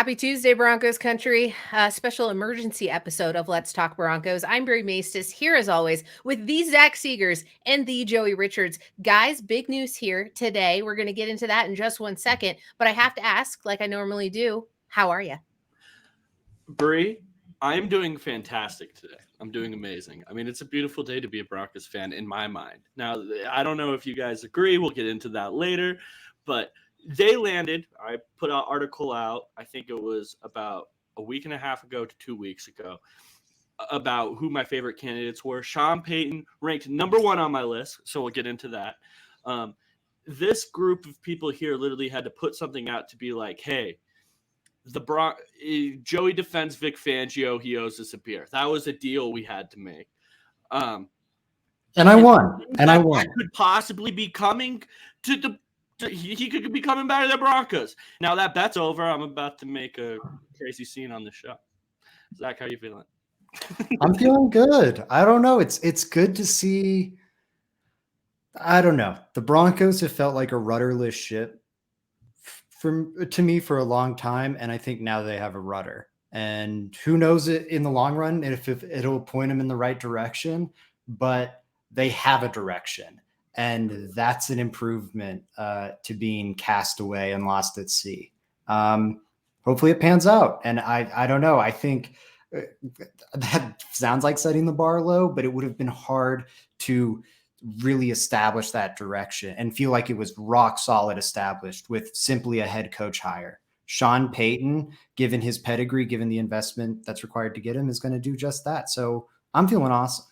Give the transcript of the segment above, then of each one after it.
Happy Tuesday, Broncos country. Special emergency episode of Let's Talk Broncos. I'm Brie Maestas here as always with the Zach Seegers and the Joey Richards. Guys, big news here today. We're going to get into that in just 1 second, but I have to ask, like I normally do, how are you? Bree, I'm doing fantastic today. I'm doing amazing. I mean, it's a beautiful day to be a Broncos fan in my mind. Now, I don't know if you guys agree. We'll get into that later, but they landed. I put an article out, I think it was about a week and a half ago to 2 weeks ago, about who my favorite candidates were. Sean Payton ranked number one on my list, so we'll get into that. Um, this group of people here literally had to put something out to be like, hey, Joey defends Vic Fangio. He owes us a beer. That was a deal we had to make. Um, and I won. And I won. Could possibly be coming he could be coming back to the Broncos. Now that bet's over. I'm about to make a crazy scene on the show. Zach, how are you feeling? I'm feeling good. I don't know. It's good to see. I don't know. The Broncos have felt like a rudderless ship to me for a long time, and I think now they have a rudder. And who knows it in the long run if it'll point them in the right direction, but they have a direction, and that's an improvement to being cast away and lost at sea. Hopefully it pans out, and I don't know. I think that sounds like setting the bar low, but it would have been hard to really establish that direction and feel like it was rock solid established with simply a head coach hire. Sean Payton, given his pedigree, given the investment that's required to get him, is going to do just that. So I'm feeling awesome.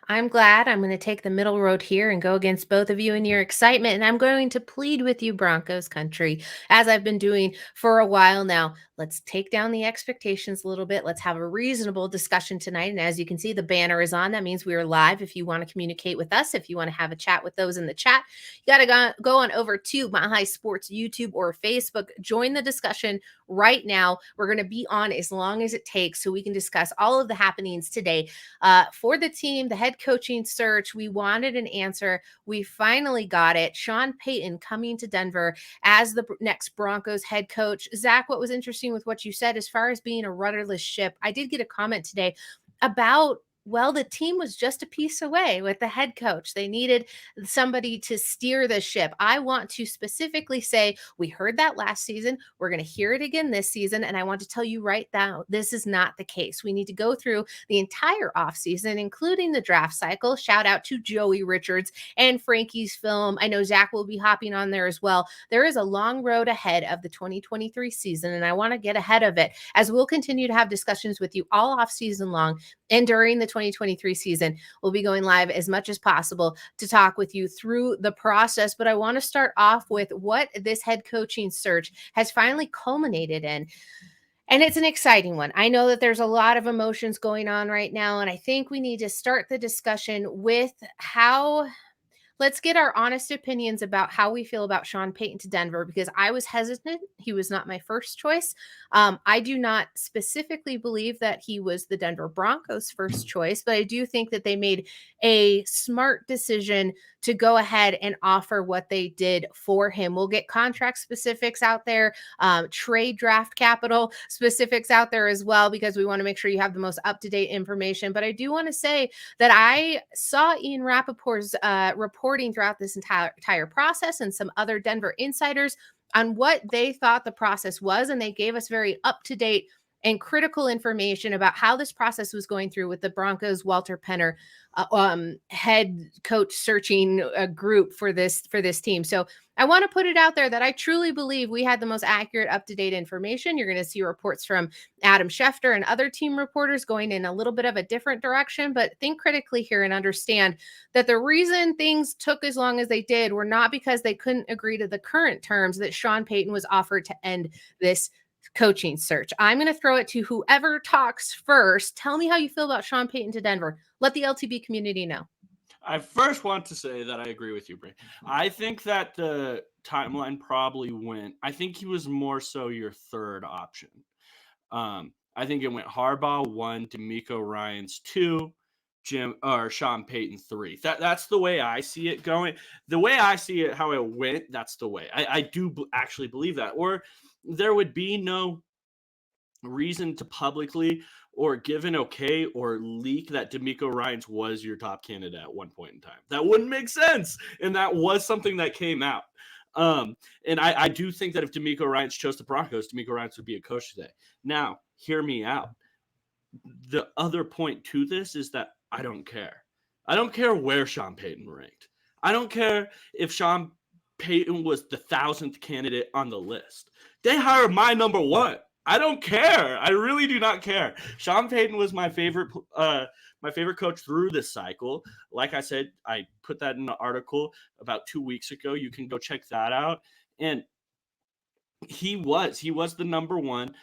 I'm glad. I'm going to take the middle road here and go against both of you in your excitement. And I'm going to plead with you, Broncos country, as I've been doing for a while now. Let's take down the expectations a little bit. Let's have a reasonable discussion tonight. And as you can see, the banner is on. That means we are live. If you want to communicate with us, if you want to have a chat with those in the chat, you got to go on over to Mile High Sports YouTube or Facebook. Join the discussion right now. We're going to be on as long as it takes so we can discuss all of the happenings today for the team, the head coaching search. We wanted an answer. We finally got it. Sean Payton coming to Denver as the next Broncos head coach. Zach, what was interesting with what you said as far as being a rudderless ship, I did get a comment today about, well, the team was just a piece away with the head coach. They needed somebody to steer the ship. I want to specifically say we heard that last season. We're going to hear it again this season. And I want to tell you right now, this is not the case. We need to go through the entire offseason, including the draft cycle. Shout out to Joey Richards and Frankie's Film. I know Zach will be hopping on there as well. There is a long road ahead of the 2023 season, and I want to get ahead of it as we'll continue to have discussions with you all offseason long. And during the 2023 season, we'll be going live as much as possible to talk with you through the process. But I want to start off with what this head coaching search has finally culminated in. And it's an exciting one. I know that there's a lot of emotions going on right now. And I think we need to start the discussion with how. Let's get our honest opinions about how we feel about Sean Payton to Denver, because I was hesitant. He was not my first choice. I do not specifically believe that he was the Denver Broncos' first choice, but I do think that they made a smart decision to go ahead and offer what they did for him. We'll get contract specifics out there, trade draft capital specifics out there as well, because we want to make sure you have the most up-to-date information. But I do want to say that I saw Ian Rappaport's reporting throughout this entire process and some other Denver insiders on what they thought the process was. And they gave us very up-to-date and critical information about how this process was going through with the Broncos Walter Penner head coach searching group for this team. So I want to put it out there that I truly believe we had the most accurate, up-to-date information. You're going to see reports from Adam Schefter and other team reporters going in a little bit of a different direction, but think critically here and understand that the reason things took as long as they did were not because they couldn't agree to the current terms that Sean Payton was offered to end this coaching search. I'm going to throw it to whoever talks first. Tell me how you feel about Sean Payton to Denver. Let the LTB community know. I first want to say that I agree with you, Brie. I think that the timeline probably went. I think he was more so your third option. I think it went Harbaugh 1, D'Amico Ryans 2, Jim or Sean Payton 3. That's the way I see it going. The way I see it, how it went, that's the way. I do actually believe that. Or there would be no reason to publicly or give an okay or leak that D'Amico Ryans was your top candidate at one point in time. That wouldn't make sense. And that was something that came out. And I do think that if D'Amico Ryans chose the Broncos, D'Amico Ryans would be a coach today. Now, hear me out. The other point to this is that I don't care. I don't care where Sean Payton ranked. I don't care if Sean Payton was the 1,000th candidate on the list. They hired my number one. I don't care. I really do not care. Sean Payton was my favorite coach through this cycle. Like I said, I put that in an article about 2 weeks ago. You can go check that out. And he was the number one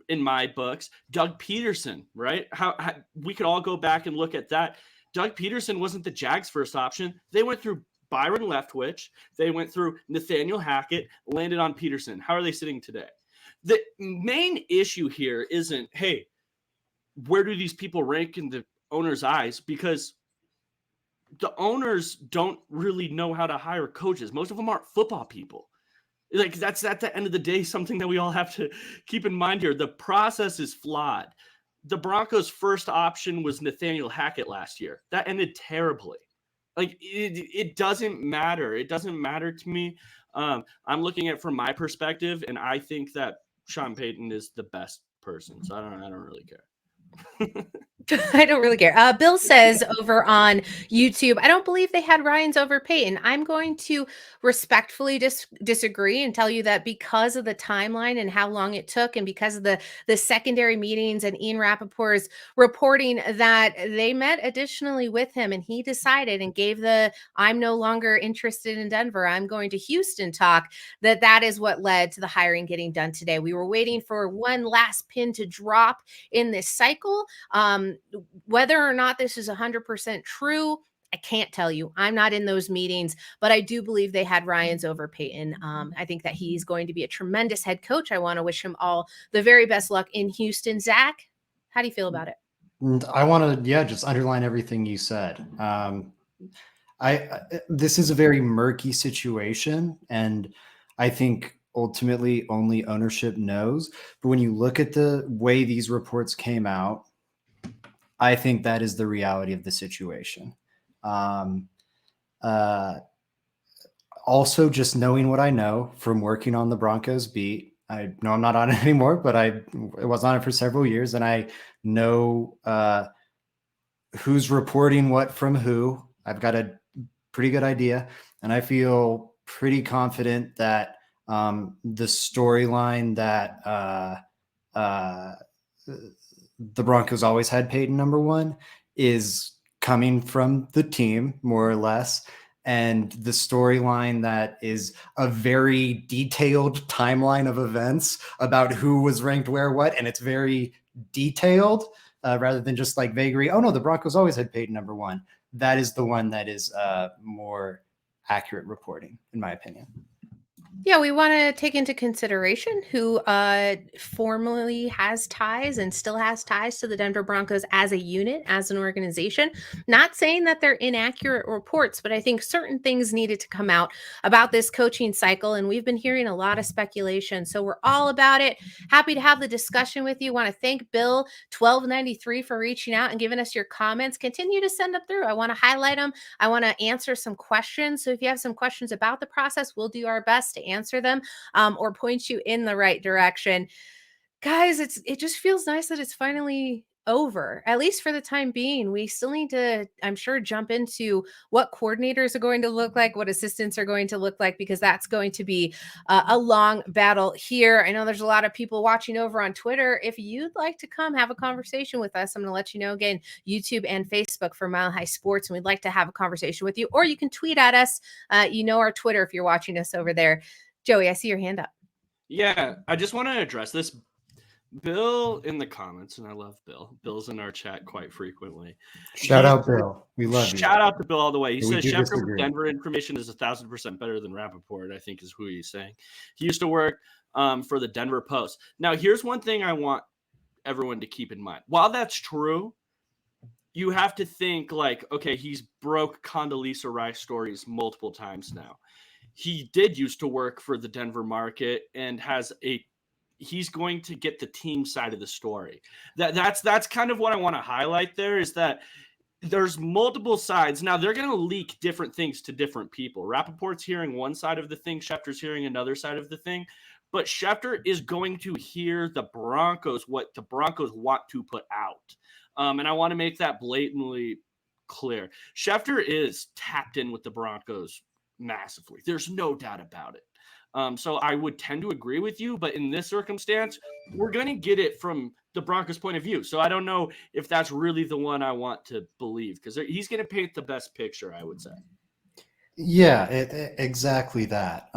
in my books. Doug Peterson, right? How we could all go back and look at that. Doug Peterson wasn't the Jags' first option. They went through Byron Leftwich. They went through Nathaniel Hackett, landed on Peterson. How are they sitting today? The main issue here isn't, hey, where do these people rank in the owner's eyes? Because the owners don't really know how to hire coaches. Most of them aren't football people. Like, that's at the end of the day something that we all have to keep in mind here. The process is flawed. The Broncos' first option was Nathaniel Hackett last year. That ended terribly. Like, it doesn't matter. It doesn't matter to me. I'm looking at it from my perspective, and I think that Sean Payton is the best person. So I don't really care. I don't really care. Bill says over on YouTube, I don't believe they had Ryans over Peyton. I'm going to respectfully disagree and tell you that because of the timeline and how long it took, and because of the secondary meetings and Ian Rappaport's reporting that they met additionally with him, and he decided and gave the I'm no longer interested in Denver, I'm going to Houston talk, that is what led to the hiring getting done today. We were waiting for one last pin to drop in this cycle. Whether or not this is 100% true, I can't tell you. I'm not in those meetings, but I do believe they had Ryans over Peyton. I think that he's going to be a tremendous head coach. I want to wish him all the very best luck in Houston. Zach, how do you feel about it? And I want to, just underline everything you said. This is a very murky situation, and I think ultimately only ownership knows. But when you look at the way these reports came out, I think that is the reality of the situation. Also, just knowing what I know from working on the Broncos beat, I know I'm not on it anymore, but I was on it for several years, and I know who's reporting what from who. I've got a pretty good idea, and I feel pretty confident that the storyline that the Broncos always had Peyton number one is coming from the team, more or less. And the storyline that is a very detailed timeline of events about who was ranked where, what, and it's very detailed rather than just like vagary. Oh no, the Broncos always had Peyton number one. That is the one that is more accurate reporting, in my opinion. Yeah, we want to take into consideration who formerly has ties and still has ties to the Denver Broncos as a unit, as an organization. Not saying that they're inaccurate reports, but I think certain things needed to come out about this coaching cycle, and we've been hearing a lot of speculation. So we're all about it. Happy to have the discussion with you. Want to thank Bill 1293 for reaching out and giving us your comments. Continue to send them through. I want to highlight them. I want to answer some questions. So if you have some questions about the process, we'll do our best to answer them or point you in the right direction. Guys, it just feels nice that it's finally over, at least for the time being. We still need to, I'm sure, jump into what coordinators are going to look like, what assistants are going to look like, because that's going to be a long battle here. I know there's a lot of people watching over on Twitter. If you'd like to come have a conversation with us, I'm going to let you know again, YouTube and Facebook for Mile High Sports, and we'd like to have a conversation with you, or you can tweet at us. Our Twitter if you're watching us over there. Joey, I see your hand up. Yeah, I just want to address this. Bill in the comments, and I love Bill. Bill's in our chat quite frequently. Shout out, Bill. We love you. Shout out to Bill all the way. He says Schefter with Denver information is 1,000% better than Rappaport, I think is who he's saying. He used to work for the Denver Post. Now, here's one thing I want everyone to keep in mind. While that's true, you have to think like, okay, he's broke Condoleezza Rice stories multiple times now. He did used to work for the Denver market and he's going to get the team side of the story. That's kind of what I want to highlight there, is that there's multiple sides. Now they're going to leak different things to different people. Rappaport's hearing one side of the thing, Schefter's hearing another side of the thing, but Schefter is going to hear the Broncos, what the Broncos want to put out. And I want to make that blatantly clear. Schefter is tapped in with the Broncos massively. There's no doubt about it. So I would tend to agree with you, but in this circumstance, we're going to get it from the Broncos' point of view. So I don't know if that's really the one I want to believe, because he's going to paint the best picture, I would say. Yeah, exactly that.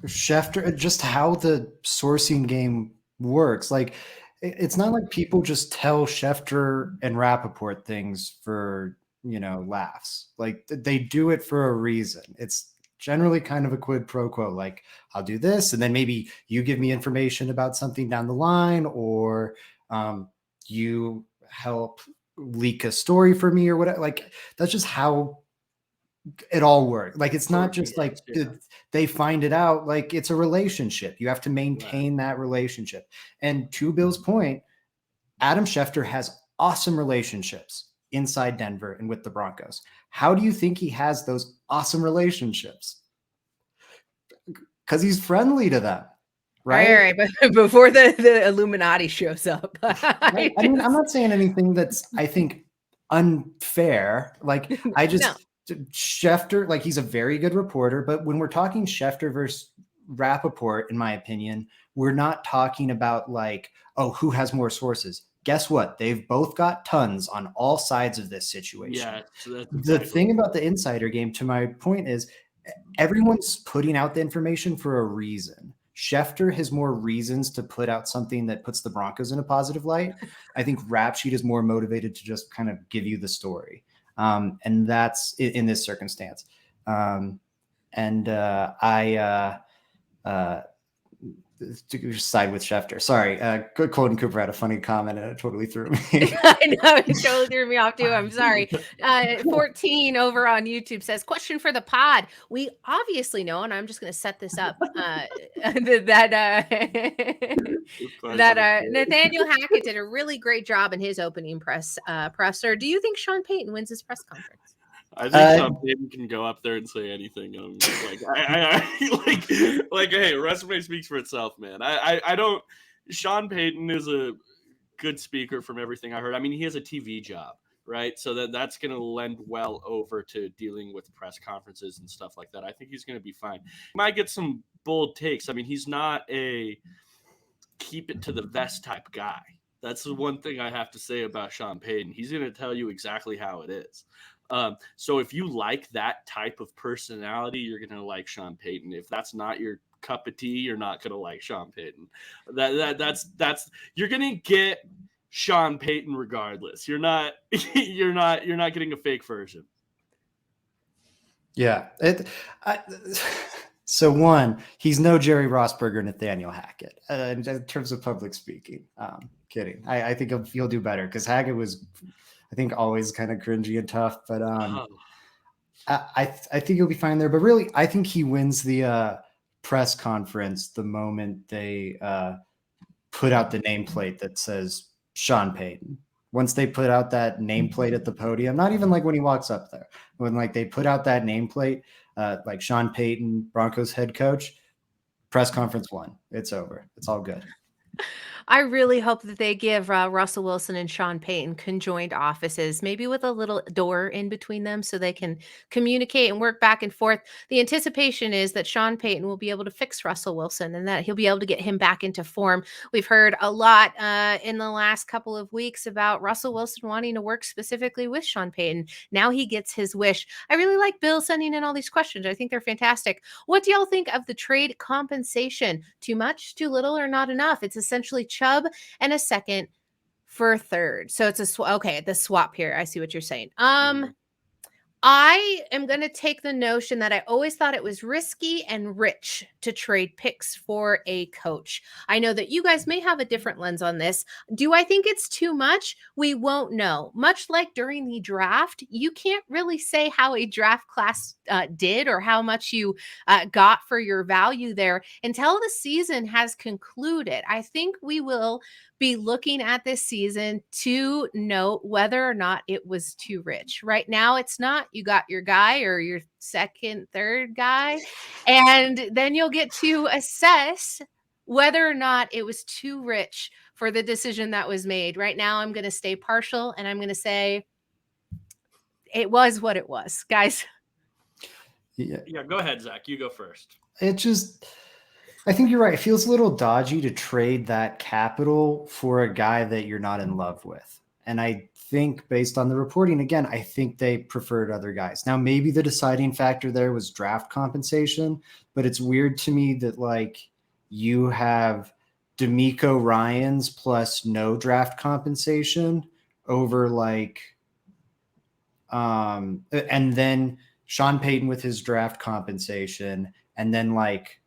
Schefter, just how the sourcing game works. Like, it's not like people just tell Schefter and Rappaport things for, laughs. Like, they do it for a reason. It's generally kind of a quid pro quo. Like, I'll do this, and then maybe you give me information about something down the line, or you help leak a story for me or whatever. Like, that's just how it all works. Like, it's not just like they find it out. Like, it's a relationship. You have to maintain that relationship. And to Bill's point, Adam Schefter has awesome relationships inside Denver and with the Broncos. How do you think he has those awesome relationships? Because he's friendly to them, right? All right, but before the Illuminati shows up. I mean, I'm not saying anything that's, I think, unfair. Like, I just... No. Schefter, like, he's a very good reporter, but when we're talking Schefter versus Rappaport, in my opinion, we're not talking about like, oh, who has more sources. Guess what? They've both got tons on all sides of this situation. Yeah, so the thing about the insider game, to my point, is everyone's putting out the information for a reason. Schefter has more reasons to put out something that puts the Broncos in a positive light. I think Rap Sheet is more motivated to just kind of give you the story. And that's in this circumstance. I to side with Schefter. Sorry. Colton Cooper had a funny comment and it totally threw me. I know, it totally threw me off too. I'm sorry. 14 over on YouTube says, question for the pod. We obviously know, and I'm just going to set this up, that Nathaniel Hackett did a really great job in his opening presser. Do you think Sean Payton wins his press conference? I think Sean Payton can go up there and say anything. Hey, resume speaks for itself, man. I don't. Sean Payton is a good speaker from everything I heard. I mean, he has a TV job, right? So that's going to lend well over to dealing with press conferences and stuff like that. I think he's going to be fine. He might get some bold takes. I mean, he's not a keep it to the vest type guy. That's the one thing I have to say about Sean Payton. He's going to tell you exactly how it is. So if you like that type of personality, you're going to like Sean Payton. If that's not your cup of tea, you're not going to like Sean Payton. That's you're going to get Sean Payton regardless. You're not getting a fake version. Yeah. So one, he's no Jerry Rossberger, Nathaniel Hackett in terms of public speaking. Kidding. I think he'll do better, because Hackett was, I think, always kind of cringy and tough, but I think he'll be fine there. But really, I think he wins the press conference the moment they put out the nameplate that says Sean Payton. Once they put out that nameplate at the podium, not even like when he walks up there, when like they put out that nameplate, like Sean Payton, Broncos head coach, press conference 1, it's over. It's all good. I really hope that they give Russell Wilson and Sean Payton conjoined offices, maybe with a little door in between them so they can communicate and work back and forth. The anticipation is that Sean Payton will be able to fix Russell Wilson and that he'll be able to get him back into form. We've heard a lot in the last couple of weeks about Russell Wilson wanting to work specifically with Sean Payton. Now he gets his wish. I really like Bill sending in all these questions. I think they're fantastic. What do y'all think of the trade compensation? Too much, too little, or not enough? It's essentially Chubb and a second for a third. So it's the swap here. I see what you're saying. I am going to take the notion that I always thought it was risky and rich to trade picks for a coach. I know that you guys may have a different lens on this. Do I think it's too much? We won't know. Much like during the draft, you can't really say how a draft class did or how much you got for your value there until the season has concluded. I think we will be looking at this season to note whether or not it was too rich. Right now, it's not. You got your guy or your second, third guy, and then you'll get to assess whether or not it was too rich for the decision that was made. Right now, I'm going to stay partial and I'm going to say it was what it was, guys. Yeah, go ahead, Zach. You go first. I think you're right. It feels a little dodgy to trade that capital for a guy that you're not in love with. And I think based on the reporting, again, I think they preferred other guys. Now, maybe the deciding factor there was draft compensation, but it's weird to me that like you have D'Amico Ryans plus no draft compensation over like, and then Sean Payton with his draft compensation, and then like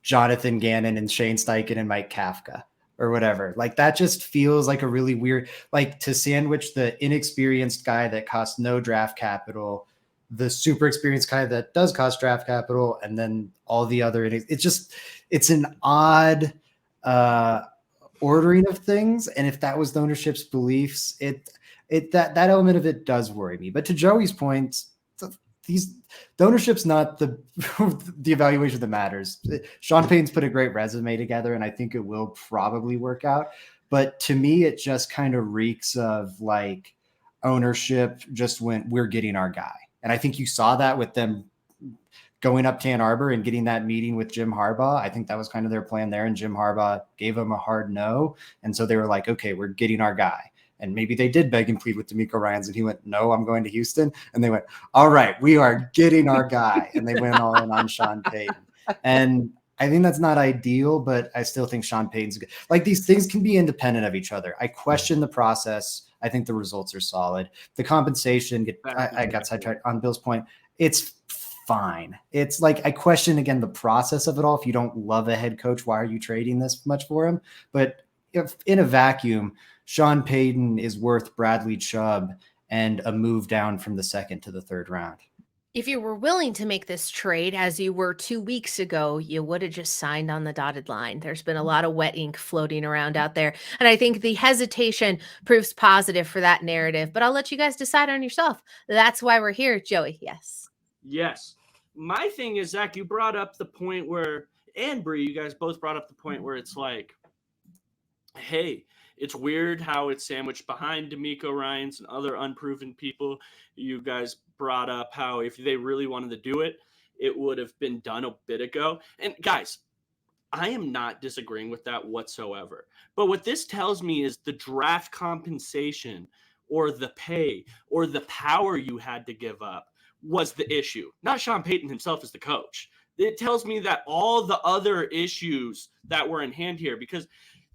Jonathan Gannon and Shane Steichen and Mike Kafka or whatever. Like that just feels like a really weird, like to sandwich the inexperienced guy that costs no draft capital, the super experienced guy that does cost draft capital, and then all the other, it's an odd ordering of things. And if that was the ownership's beliefs, that element of it does worry me. But to Joey's point, the ownership's not the evaluation that matters. Sean Payton's put a great resume together, and I think it will probably work out. But to me, it just kind of reeks of like ownership just went, we're getting our guy. And I think you saw that with them going up to Ann Arbor and getting that meeting with Jim Harbaugh. I think that was kind of their plan there. And Jim Harbaugh gave them a hard no. And so they were like, okay, we're getting our guy. And maybe they did beg and plead with D'Amico Ryans, and he went, no, I'm going to Houston. And they went, all right, we are getting our guy. And they went all in on Sean Payton. And I think that's not ideal, but I still think Sean Payton's good. Like these things can be independent of each other. I question the process. I think the results are solid. The compensation, I got sidetracked on Bill's point. It's fine. It's like I question again the process of it all. If you don't love a head coach, why are you trading this much for him? But if in a vacuum, Sean Payton is worth Bradley Chubb and a move down from the second to the third round. If you were willing to make this trade as you were 2 weeks ago, you would have just signed on the dotted line. There's been a lot of wet ink floating around out there. And I think the hesitation proves positive for that narrative. But I'll let you guys decide on yourself. That's why we're here, Joey. Yes. Yes. My thing is, Zach, you brought up the point where, and Bree, you guys both brought up the point where it's like, hey, it's weird how it's sandwiched behind D'Amico Ryans and other unproven people. You guys brought up how if they really wanted to do it, it would have been done a bit ago. And guys, I am not disagreeing with that whatsoever. But what this tells me is the draft compensation or the pay or the power you had to give up was the issue, not Sean Payton himself as the coach. It tells me that all the other issues that were in hand here, because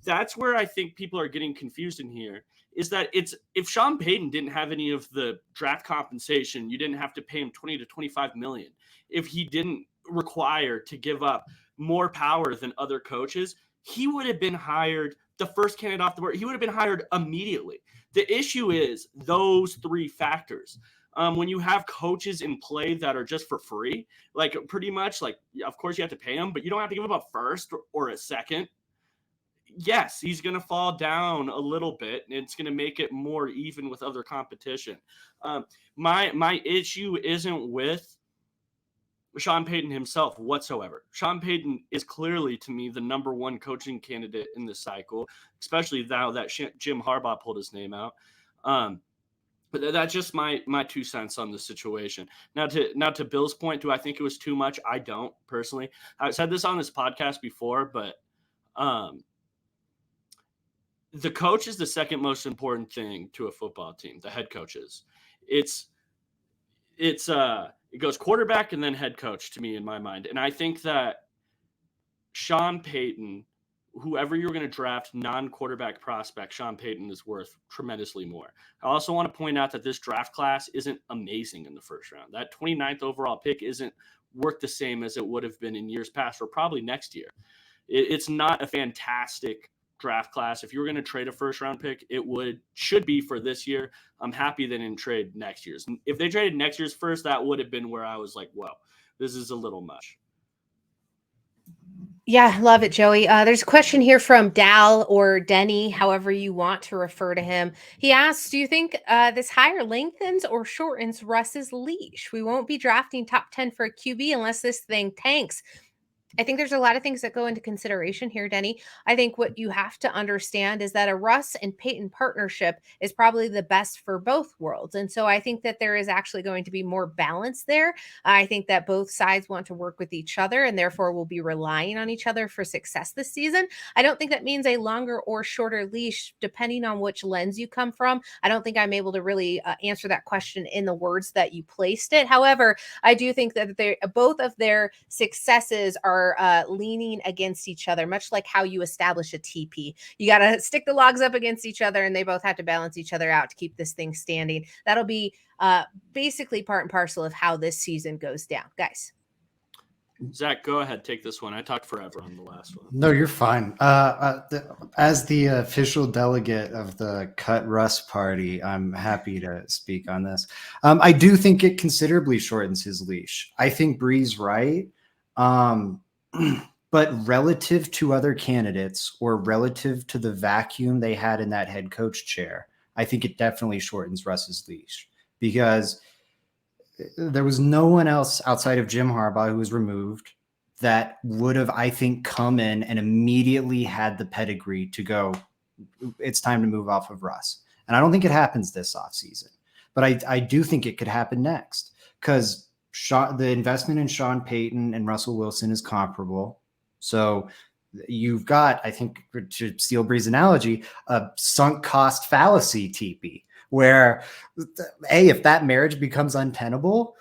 that's where I think people are getting confused in here, is that it's if Sean Payton didn't have any of the draft compensation, you didn't have to pay him 20 to 25 million. If he didn't require to give up more power than other coaches, he would have been hired the first candidate off the board. He would have been hired immediately. The issue is those three factors. When you have coaches in play that are just for free, like pretty much like, of course you have to pay them, but you don't have to give them a first or a second. Yes, he's going to fall down a little bit, and it's going to make it more even with other competition. My issue isn't with Sean Payton himself whatsoever. Sean Payton is clearly, to me, the number one coaching candidate in this cycle, especially now that Jim Harbaugh pulled his name out. But that's just my 2 cents on the situation. Now to Bill's point, do I think it was too much? I don't personally. I've said this on this podcast before, but the coach is the second most important thing to a football team. The head coaches. It goes quarterback and then head coach to me in my mind. And I think that Sean Payton whoever you're going to draft, non-quarterback prospect, Sean Payton is worth tremendously more. I also want to point out that this draft class isn't amazing in the first round. That 29th overall pick isn't worth the same as it would have been in years past or probably next year. It's not a fantastic draft class. If you were going to trade a first round pick, should be for this year. I'm happy they didn't trade next year's. If they traded next year's first, that would have been where I was like, whoa, this is a little much. Yeah, love it, Joey. There's a question here from Dal or Denny, however you want to refer to him. He asks, do you think this hire lengthens or shortens Russ's leash? We won't be drafting top 10 for a QB unless this thing tanks. I think there's a lot of things that go into consideration here, Denny. I think what you have to understand is that a Russ and Peyton partnership is probably the best for both worlds. And so I think that there is actually going to be more balance there. I think that both sides want to work with each other and therefore will be relying on each other for success this season. I don't think that means a longer or shorter leash, depending on which lens you come from. I don't think I'm able to really answer that question in the words that you placed it. However, I do think that both of their successes are leaning against each other, much like how you establish a TP. You got to stick the logs up against each other, and they both have to balance each other out to keep this thing standing. That'll be basically part and parcel of how this season goes down, guys. Zach, go ahead. Take this one. I talked forever on the last one. No, you're fine. As the official delegate of the Cut Russ party, I'm happy to speak on this. I do think it considerably shortens his leash. I think Bree's right. But relative to other candidates or relative to the vacuum they had in that head coach chair, I think it definitely shortens Russ's leash because there was no one else outside of Jim Harbaugh who was removed that would have, I think, come in and immediately had the pedigree to go, it's time to move off of Russ. And I don't think it happens this offseason, but I do think it could happen next because the investment in Sean Payton and Russell Wilson is comparable. So you've got, I think, to steal Bree's analogy, a sunk cost fallacy TP, where if that marriage becomes untenable,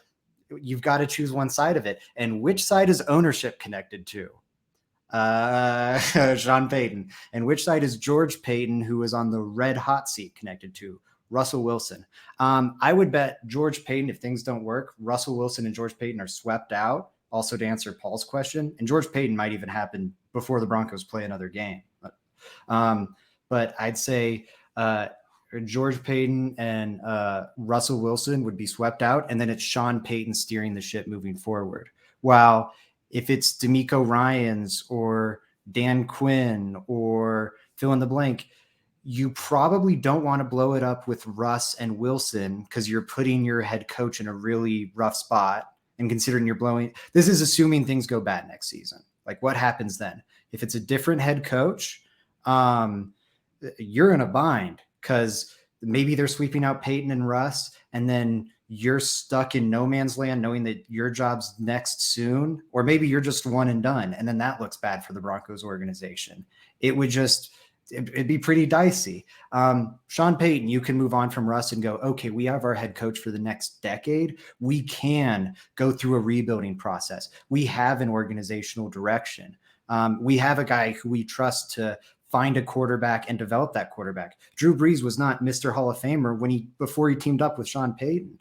you've got to choose one side of it. And which side is ownership connected to? Sean Payton. And which side is George Payton, who is on the red hot seat, connected to? Russell Wilson. I would bet George Payton, if things don't work, Russell Wilson and George Payton are swept out. Also, to answer Paul's question, and George Payton might even happen before the Broncos play another game. But I'd say George Payton and Russell Wilson would be swept out, and then it's Sean Payton steering the ship moving forward. While if it's D'Amico Ryans or Dan Quinn or fill in the blank, you probably don't want to blow it up with Russ and Wilson because you're putting your head coach in a really rough spot. And considering this is assuming things go bad next season. Like, what happens then? If it's a different head coach, you're in a bind because maybe they're sweeping out Peyton and Russ, and then you're stuck in no man's land knowing that your job's next soon, or maybe you're just one and done. And then that looks bad for the Broncos organization. It'd be pretty dicey. Sean Payton, you can move on from Russ and go, okay, we have our head coach for the next decade. We can go through a rebuilding process. We have an organizational direction. We have a guy who we trust to find a quarterback and develop that quarterback. Drew Brees was not Mr. Hall of Famer before he teamed up with Sean Payton.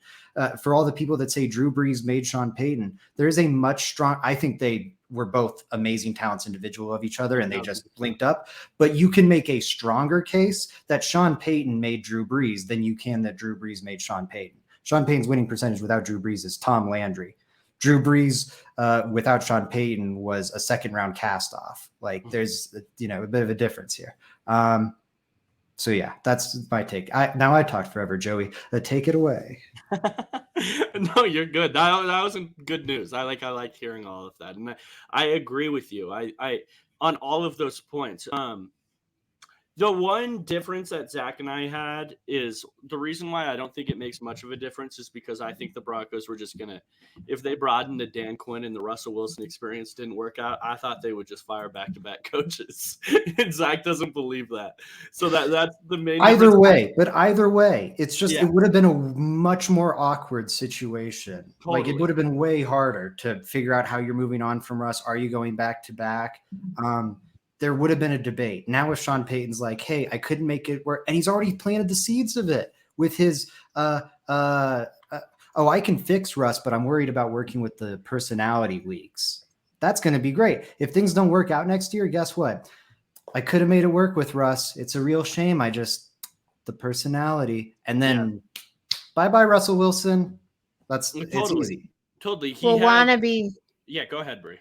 For all the people that say Drew Brees made Sean Payton, there is a much strong, I think they were both amazing talents individual of each other and they just linked up, but you can make a stronger case that Sean Payton made Drew Brees than you can that Drew Brees made Sean Payton. Sean Payton's winning percentage without Drew Brees is Tom Landry. Drew Brees without Sean Payton was a second round cast off. Like there's, a bit of a difference here. So yeah, that's my take. Now I talked forever, Joey. Take it away. No, you're good. That wasn't good news. I like hearing all of that, and I agree with you. I on all of those points. The one difference that Zach and I had is the reason why I don't think it makes much of a difference is because I think the Broncos were just going to, if they brought in the Dan Quinn and the Russell Wilson experience didn't work out, I thought they would just fire back-to-back coaches. And Zach doesn't believe that. So that's the main Either way, it's just, It would have been a much more awkward situation. Totally. Like it would have been way harder to figure out how you're moving on from Russ. Are you going back-to-back? there would have been a debate. Now if Sean Payton's like, hey, I couldn't make it work, and he's already planted the seeds of it with his oh, I can fix Russ, but I'm worried about working with the personality leaks. That's going to be great. If things don't work out next year, guess what? I could have made it work with Russ. It's a real shame. The personality. And then bye-bye, Russell Wilson. It's easy. Totally. We'll want to be. Yeah, go ahead, Brie.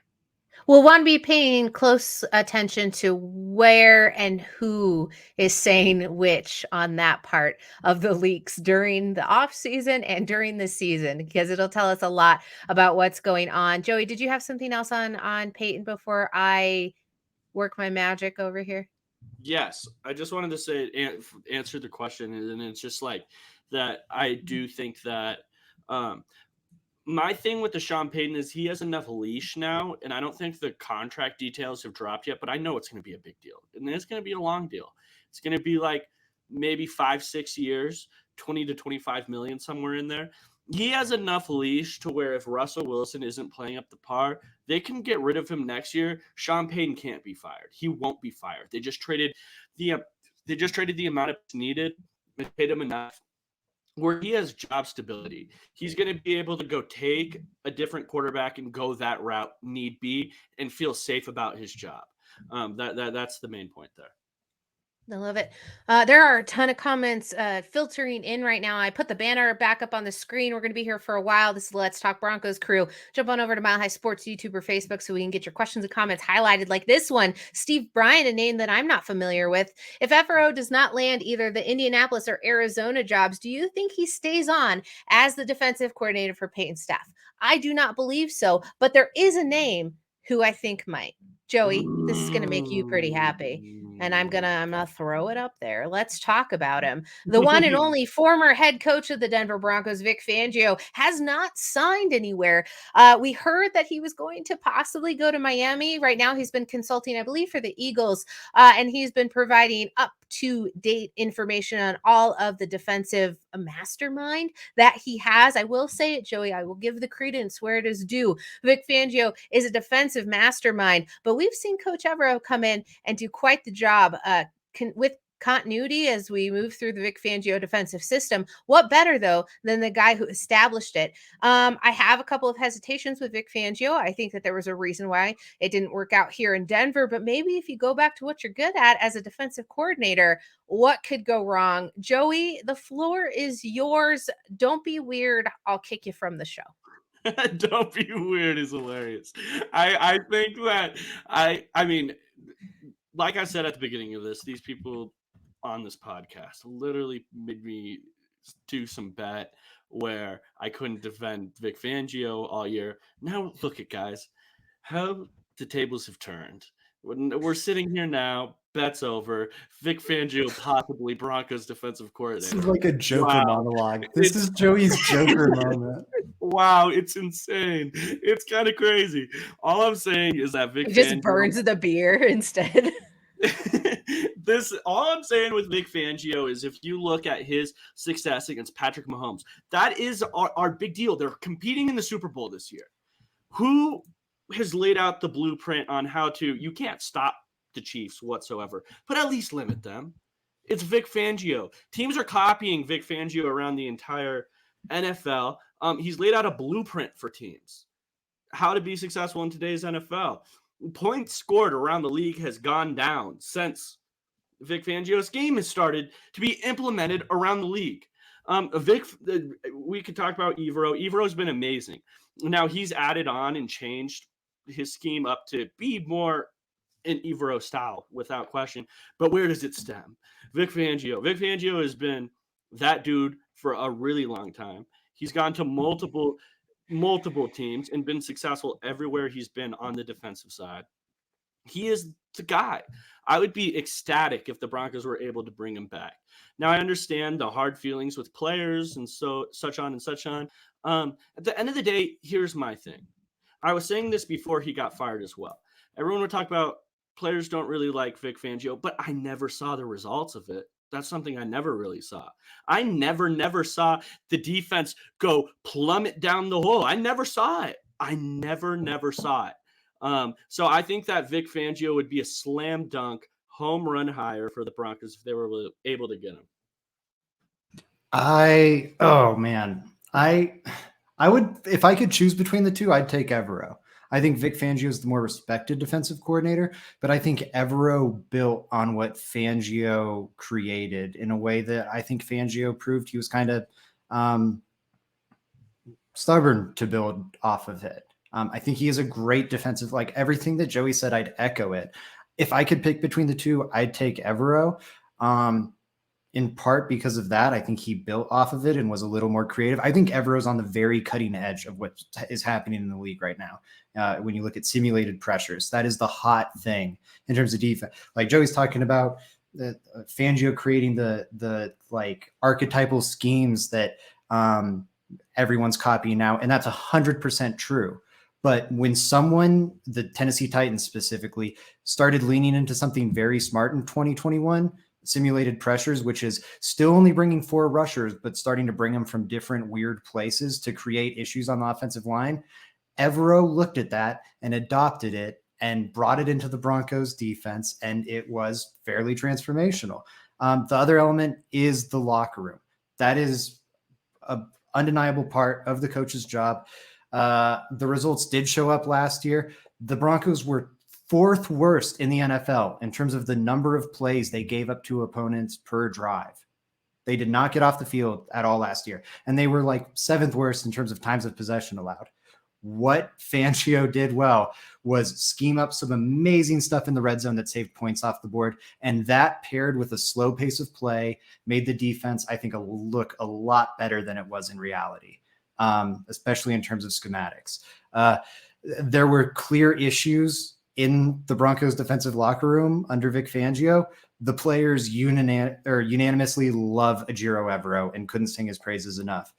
We'll want to be paying close attention to where and who is saying which on that part of the leaks during the off season and during the season, because it'll tell us a lot about what's going on. Joey, did you have something else on Peyton before I work my magic over here? Yes, I just wanted to say answer the question, and it's just like that. I do think that my thing with the Sean Payton is he has enough leash now, and I don't think the contract details have dropped yet, but I know it's going to be a big deal, and it's going to be a long deal. It's going to be like maybe 5-6 years, 20 to 25 million, somewhere in there. He has enough leash to where if Russell Wilson isn't playing up to par, they can get rid of him next year. Sean Payton can't be fired. He won't be fired. They just traded the amount of needed and paid him enough where he has job stability. He's going to be able to go take a different quarterback and go that route need be and feel safe about his job. That's the main point there. I love it. There are a ton of comments filtering in right now. I put the banner back up on the screen. We're going to be here for a while. This is Let's Talk Broncos crew. Jump on over to Mile High Sports YouTube or Facebook so we can get your questions and comments highlighted like this one. Steve Bryant, a name that I'm not familiar with. If Evero does not land either the Indianapolis or Arizona jobs, do you think he stays on as the defensive coordinator for Peyton's staff? I do not believe so, but there is a name who I think might. Joey, this is going to make you pretty happy. And I'm gonna throw it up there. Let's talk about him. The one and only former head coach of the Denver Broncos, Vic Fangio, has not signed anywhere. We heard that he was going to possibly go to Miami. Right now, he's been consulting, I believe, for the Eagles, and he's been providing up-to-date information on all of the defensive mastermind that he has. I will say it, Joey. I will give the credence where it is due. Vic Fangio is a defensive mastermind, but we've seen Coach Evero come in and do quite the job with continuity as we move through the Vic Fangio defensive system. What better, though, than the guy who established it? I have a couple of hesitations with Vic Fangio. I think that there was a reason why it didn't work out here in Denver, but maybe if you go back to what you're good at as a defensive coordinator, what could go wrong? Joey, the floor is yours. Don't be weird. I'll kick you from the show. Don't be weird is hilarious. I think that I mean, like I said at the beginning of this, these people on this podcast literally made me do some bet where I couldn't defend Vic Fangio all year. Now look at guys, how the tables have turned. We're sitting here now. Bet's over. Vic Fangio, possibly Broncos defensive coordinator. This is like a Joker monologue. This is Joey's Joker moment. Wow, it's insane. It's kind of crazy. All I'm saying is that Vic just burns the beer instead. All I'm saying with Vic Fangio is if you look at his success against Patrick Mahomes, that is our big deal. They're competing in the Super Bowl this year. Who has laid out the blueprint on how you can't stop the Chiefs whatsoever, but at least limit them? It's Vic Fangio. Teams are copying Vic Fangio around the entire NFL. He's laid out a blueprint for teams, how to be successful in today's NFL. Points scored around the league has gone down since Vic Fangio's game has started to be implemented around the league. We could talk about Evero. Evero's been amazing. Now he's added on and changed his scheme up to be more in Evero style without question. But where does it stem? Vic Fangio. Vic Fangio has been that dude for a really long time. He's gone to multiple teams and been successful everywhere he's been on the defensive side. He is the guy. I would be ecstatic if the Broncos were able to bring him back. Now, I understand the hard feelings with players and such on. At the end of the day, here's my thing. I was saying this before he got fired as well. Everyone would talk about players don't really like Vic Fangio, but I never saw the results of it. That's something I never really saw. I never saw the defense go plummet down the hole. I never saw it. I never saw it. So I think that Vic Fangio would be a slam dunk home run hire for the Broncos if they were able to get him. Oh man, I would, if I could choose between the two, I'd take Evero. I think Vic Fangio is the more respected defensive coordinator, but I think Evero built on what Fangio created in a way that I think Fangio proved he was kind of stubborn to build off of it. I think he is a great defensive, like everything that Joey said, I'd echo it. If I could pick between the two, I'd take Evero. In part because of that, I think he built off of it and was a little more creative. I think Evero's on the very cutting edge of what is happening in the league right now. When you look at simulated pressures, that is the hot thing in terms of defense. Like Joey's talking about the Fangio creating the like archetypal schemes that everyone's copying now, and that's 100% true. But when someone, the Tennessee Titans specifically, started leaning into something very smart in 2021, simulated pressures, which is still only bringing 4 rushers, but starting to bring them from different weird places to create issues on the offensive line. Evero looked at that and adopted it and brought it into the Broncos defense, and it was fairly transformational. The other element is the locker room. That is an undeniable part of the coach's job. The results did show up last year. The Broncos were 4th worst in the NFL in terms of the number of plays they gave up to opponents per drive. They did not get off the field at all last year. And they were like 7th worst in terms of times of possession allowed. What Fangio did well was scheme up some amazing stuff in the red zone that saved points off the board. And that paired with a slow pace of play made the defense, I think, look a lot better than it was in reality, especially in terms of schematics. There were clear issues in the Broncos defensive locker room under Vic Fangio. The players unanimously love Ejiro Evero and couldn't sing his praises enough.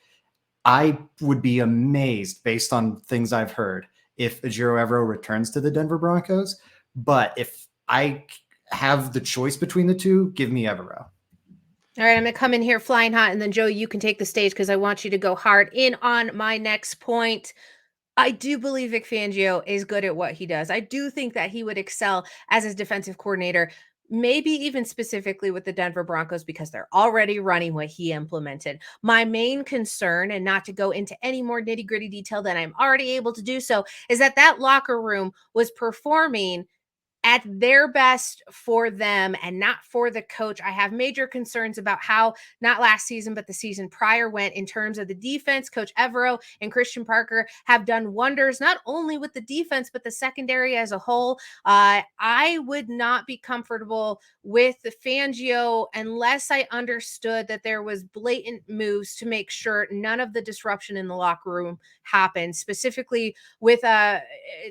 I would be amazed, based on things I've heard, if Ejiro Evero returns to the Denver Broncos. But if I have the choice between the two, give me Evero. All right, I'm going to come in here flying hot, and then Joe, you can take the stage because I want you to go hard in on my next point. I do believe Vic Fangio is good at what he does. I do think that he would excel as his defensive coordinator, maybe even specifically with the Denver Broncos, because they're already running what he implemented. My main concern, and not to go into any more nitty-gritty detail than I'm already able to do so, is that locker room was performing at their best for them and not for the coach. I have major concerns about how, not last season, but the season prior went in terms of the defense. Coach Evero and Christian Parker have done wonders, not only with the defense, but the secondary as a whole. I would not be comfortable with the Fangio unless I understood that there was blatant moves to make sure none of the disruption in the locker room happened, specifically with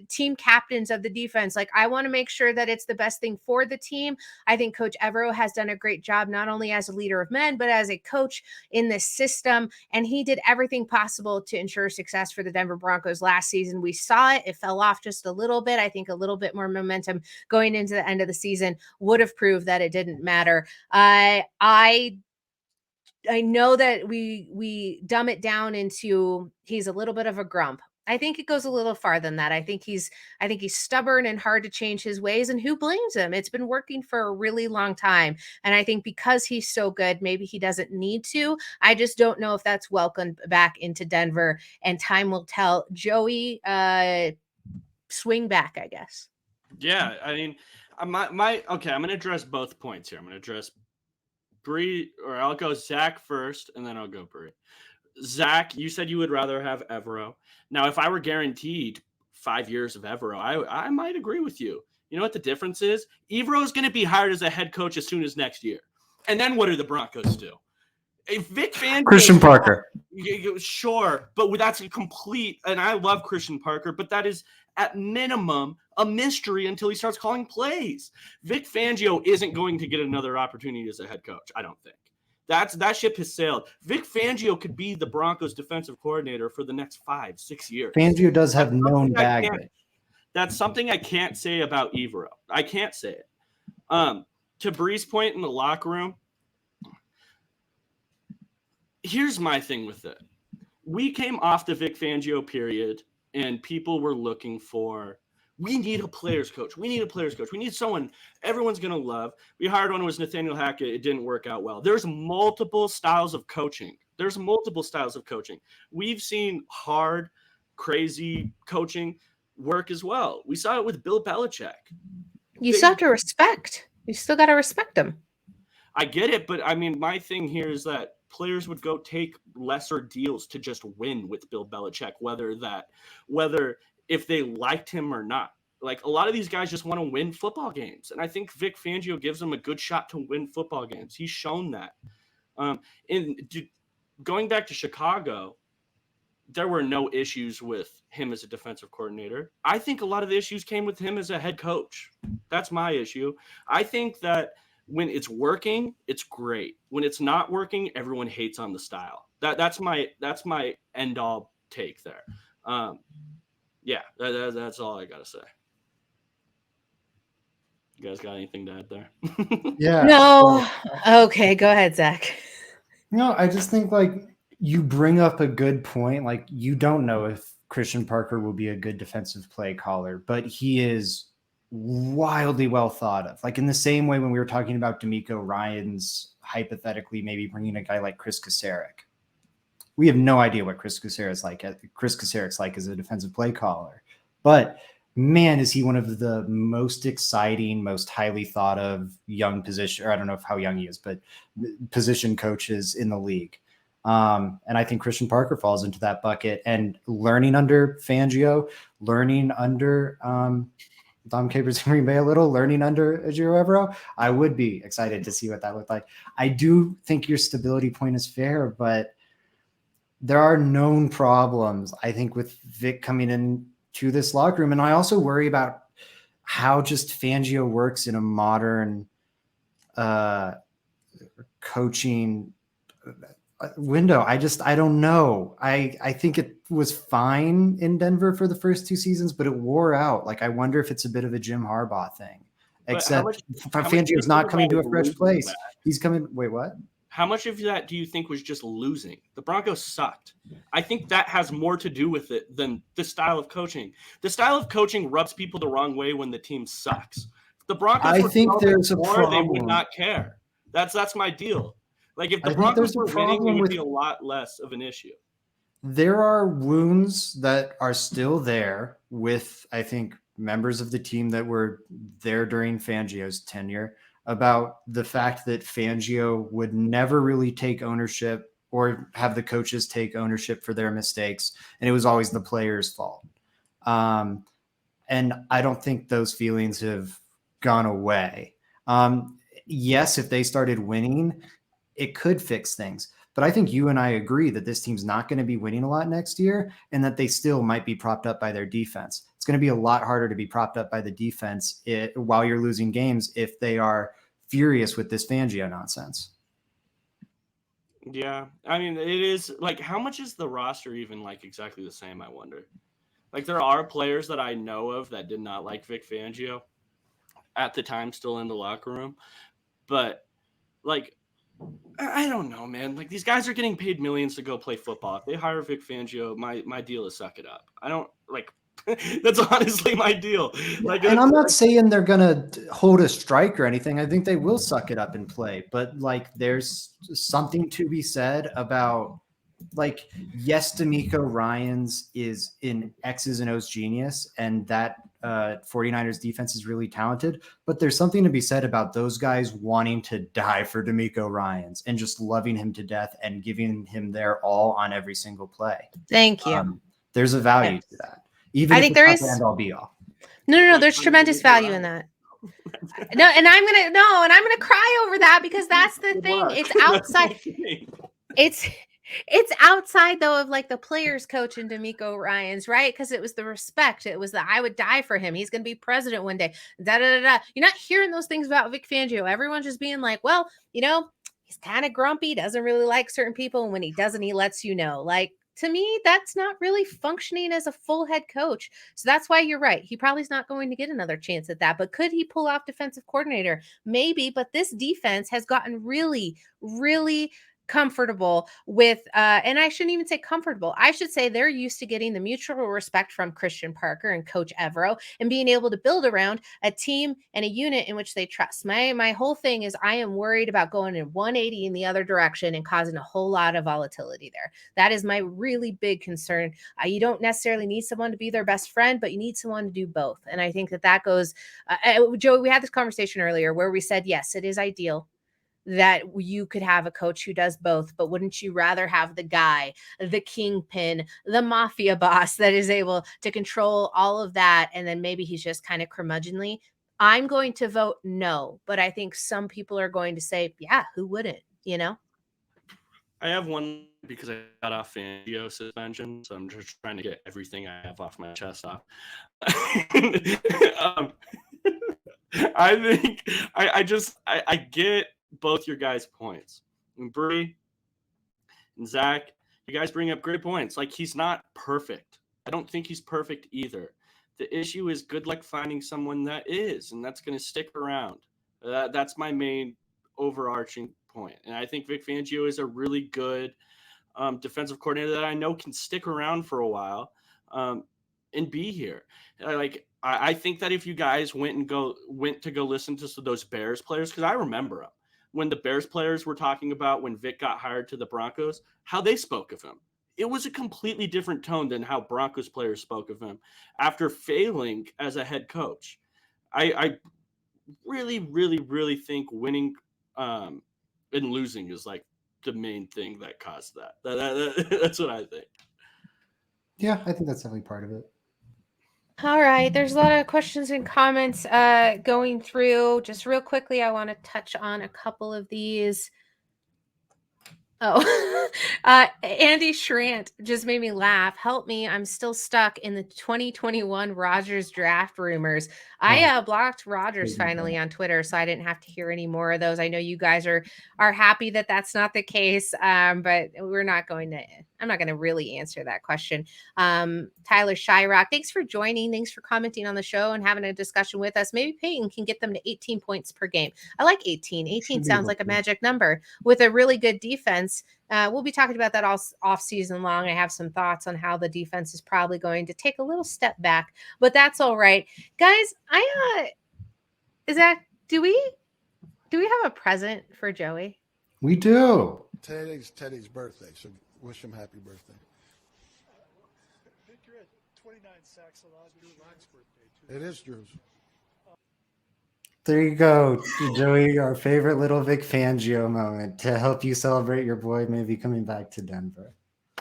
team captains of the defense. Like, I want to make sure that it's the best thing for the team. I think Coach Evero has done a great job, not only as a leader of men, but as a coach in this system. And he did everything possible to ensure success for the Denver Broncos last season. We saw it. It fell off just a little bit. I think a little bit more momentum going into the end of the season would have proved that it didn't matter. I know that we dumb it down into he's a little bit of a grump. I think it goes a little farther than that. I think he's stubborn and hard to change his ways, and who blames him? It's been working for a really long time. And I think because he's so good, maybe he doesn't need to. I just don't know if that's welcomed back into Denver, and time will tell. Joey, swing back, I guess. Yeah, I mean, okay, I'm going to address both points here. I'm going to address Bree, or I'll go Zach first, and then I'll go Bree. Zach, you said you would rather have Evero. Now, if I were guaranteed 5 years of Evero, I might agree with you. You know what the difference is? Evero is going to be hired as a head coach as soon as next year. And then what do the Broncos do? If Vic Fangio, Christian Parker. Sure, but that's a complete, and I love Christian Parker, but that is at minimum a mystery until he starts calling plays. Vic Fangio isn't going to get another opportunity as a head coach, I don't think. That ship has sailed. Vic Fangio could be the Broncos defensive coordinator for the next 5-6 years. Fangio does have known baggage. That's something I can't say about Evero. I can't say it. To Bree's point in the locker room, here's my thing with it. We came off the Vic Fangio period, and people were looking for We need a players coach. We need someone everyone's going to love. We hired one who was Nathaniel Hackett. It didn't work out well. There's multiple styles of coaching. We've seen hard, crazy coaching work as well. We saw it with Bill Belichick. You still have to respect. You still got to respect him. I get it, but I mean, my thing here is that players would go take lesser deals to just win with Bill Belichick, whether if they liked him or not. Like, a lot of these guys just want to win football games, and I think Vic Fangio gives them a good shot to win football games. He's shown that. Going back to Chicago, there were no issues with him as a defensive coordinator. I think a lot of the issues came with him as a head coach. That's my issue. I think that when it's working, it's great. When it's not working, everyone hates on the style. That's my end all take there. That's all I gotta say. You guys got anything to add there? Yeah. No. Okay, go ahead, Zach. No, I just think like you bring up a good point. Like, you don't know if Christian Parker will be a good defensive play caller, but he is wildly well thought of. Like, in the same way when we were talking about D'Amico Ryans hypothetically maybe bringing a guy like Chris Kasarik. We have no idea what Chris Kasarik's like as a defensive play caller. But man, is he one of the most exciting, most highly thought of young position, or I don't know how young he is, but position coaches in the league. And I think Christian Parker falls into that bucket. And learning under Fangio, learning under Dom Capers in Green Bay a little, learning under Ejiro Evero, I would be excited to see what that looked like. I do think your stability point is fair, but there are known problems, I think, with Vic coming in to this locker room. And I also worry about how just Fangio works in a modern coaching window. I don't know. I think it was fine in Denver for the first 2 seasons, but it wore out. Like, I wonder if it's a bit of a Jim Harbaugh thing. But Except Fangio's not coming to a fresh place. He's coming. Wait, what? How much of that do you think was just losing? The Broncos sucked. I think that has more to do with it than the style of coaching. The style of coaching rubs people the wrong way when the team sucks. If the Broncos I think there's a problem. They would not care. That's my deal. Like, if the Broncos were winning, it would be a lot less of an issue. There are wounds that are still there with, I think, members of the team that were there during Fangio's tenure, about the fact that Fangio would never really take ownership or have the coaches take ownership for their mistakes. And it was always the players' fault. And I don't think those feelings have gone away. Yes, if they started winning, it could fix things. But I think you and I agree that this team's not going to be winning a lot next year, and that they still might be propped up by their defense. It's going to be a lot harder to be propped up by the defense while you're losing games if they are furious with this Fangio nonsense. Yeah. I mean, it is like, how much is the roster even like exactly the same, I wonder? Like, there are players that I know of that did not like Vic Fangio at the time, still in the locker room. But, like, I don't know, man. Like, these guys are getting paid millions to go play football. If they hire Vic Fangio, my deal is suck it up. I don't, like, that's honestly my deal. Like, and I'm not saying they're gonna hold a strike or anything. I think they will suck it up and play. But, like, there's something to be said about, like, yes, D'Amico Ryans is an X's and O's genius, and that 49ers defense is really talented. But there's something to be said about those guys wanting to die for D'Amico Ryans and just loving him to death and giving him their all on every single play. Thank you. There's a value to that. Even I think there is. End all be all. No. There's tremendous value in that. No, and I'm gonna cry over that, because that's the thing. It's outside. It's outside, though, of like the players coach and D'Amico Ryans, right? Because it was the respect. It was the I would die for him. He's going to be president one day. Da, da, da, da. You're not hearing those things about Vic Fangio. Everyone's just being like, well, he's kind of grumpy, doesn't really like certain people. And when he doesn't, he lets you know. Like, to me, that's not really functioning as a full head coach. So that's why you're right. He probably is not going to get another chance at that. But could he pull off defensive coordinator? Maybe. But this defense has gotten really, really comfortable with and I shouldn't even say comfortable. I should say they're used to getting the mutual respect from Christian Parker and Coach Evero and being able to build around a team and a unit in which they trust. My whole thing is I am worried about going in 180 in the other direction and causing a whole lot of volatility there. That is my really big concern. You don't necessarily need someone to be their best friend, but you need someone to do both. And I think that goes Joey, we had this conversation earlier where we said yes, it is ideal that you could have a coach who does both, but wouldn't you rather have the guy, the kingpin, the mafia boss that is able to control all of that? And then maybe he's just kind of curmudgeonly. I'm going to vote no, but I think some people are going to say, yeah, who wouldn't, you know? I have one because I got off Fangio suspension, so I'm just trying to get everything I have off my chest off. I think I get both your guys' points. And Bree and Zach, you guys bring up great points. Like, he's not perfect. I don't think he's perfect either. The issue is good luck finding someone that is, and that's going to stick around. That's my main overarching point. And I think Vic Fangio is a really good defensive coordinator that I know can stick around for a while and be here. I think that if you guys went to go listen to those Bears players, because I remember them when the Bears players were talking about when Vic got hired to the Broncos, how they spoke of him. It was a completely different tone than how Broncos players spoke of him after failing as a head coach. I really, really, really think winning and losing is like the main thing that caused that. That's what I think. Yeah, I think that's definitely part of it. All right, there's a lot of questions and comments going through. Just real quickly, I want to touch on a couple of these. Oh, Andy Schrant just made me laugh. Help me. I'm still stuck in the 2021 Rodgers draft rumors. I blocked Rodgers finally on Twitter, so I didn't have to hear any more of those. I know you guys are happy that that's not the case, but I'm not going to really answer that question. Tyler Shyrock, thanks for joining. Thanks for commenting on the show and having a discussion with us. Maybe Peyton can get them to 18 points per game. I like 18. 18 sounds like a magic number with a really good defense. We'll be talking about that all off season long. I have some thoughts on how the defense is probably going to take a little step back, but that's all right, guys. Do we have a present for Joey? We do. Teddy's birthday, so wish him happy birthday. Vic, you're at 29 sacks allowed. Drew Lock's birthday too. It is Drew's. There you go, Joey, our favorite little Vic Fangio moment to help you celebrate your boy maybe coming back to Denver.